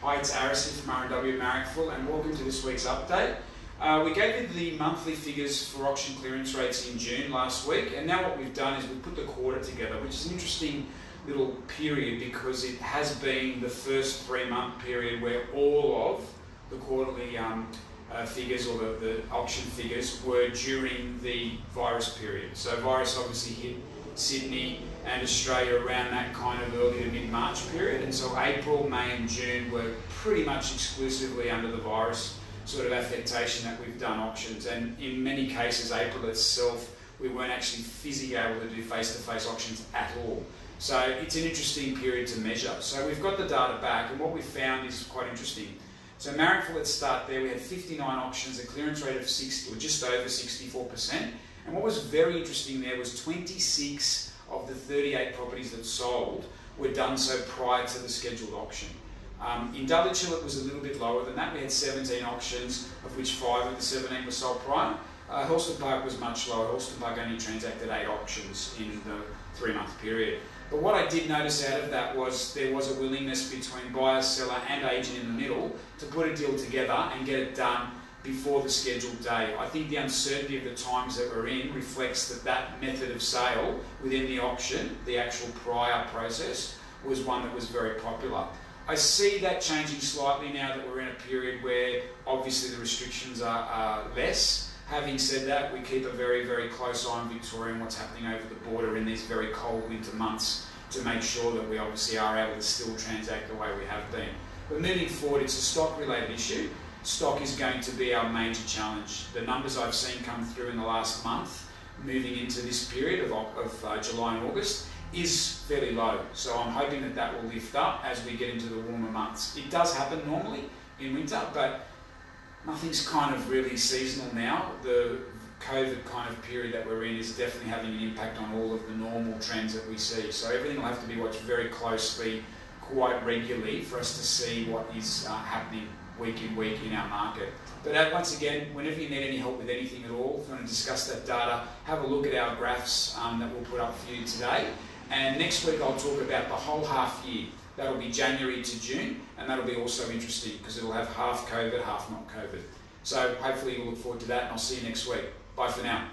Hi, it's Arison from R&W Marrickville, and welcome to this week's update. We gave you the monthly figures for auction clearance rates in June last week, and now what we've done is we've put the quarter together, which is an interesting little period because it has been the first 3-month period where all of the quarterly figures or the auction figures were during the virus period. So virus obviously hit Sydney and Australia around that kind of early to mid-March period, and so April, May and June were pretty much exclusively under the virus sort of affectation that we've done auctions, and in many cases April itself we weren't actually physically able to do face-to-face auctions at all. So it's an interesting period to measure. So we've got the data back, and what we found is quite interesting. So Marrickville, let's start there. We had 59 auctions, a clearance rate of 60, or just over 64%. And what was very interesting there was 26 of the 38 properties that sold were done so prior to the scheduled auction. In Dudley Chill it was a little bit lower than that. We had 17 auctions, of which 5 of the 17 were sold prior. Hurlstone Park was much lower. Hurlstone Park only transacted 8 auctions in the 3-month period. But what I did notice out of that was there was a willingness between buyer, seller and agent in the middle to put a deal together and get it done before the scheduled day. I think the uncertainty of the times that we're in reflects that method of sale within the auction, the actual prior process, was one that was very popular. I see that changing slightly now that we're in a period where obviously the restrictions are less. Having said that, we keep a very, very close eye on Victoria and what's happening over the border in these very cold winter months to make sure that we obviously are able to still transact the way we have been. But moving forward, it's a stock-related issue. Stock is going to be our major challenge. The numbers I've seen come through in the last month, moving into this period of July and August, is fairly low. So I'm hoping that that will lift up as we get into the warmer months. It does happen normally in winter, but nothing's kind of really seasonal now. The COVID kind of period that we're in is definitely having an impact on all of the normal trends that we see. So everything will have to be watched very closely, quite regularly, for us to see what is happening week in, week in our market. But once again, whenever you need any help with anything at all, if you want to discuss that data, have a look at our graphs that we'll put up for you today. And next week I'll talk about the whole half year. That'll be January to June, and that'll be also interesting because it'll have half COVID, half not COVID. So hopefully you'll look forward to that, and I'll see you next week. Bye for now.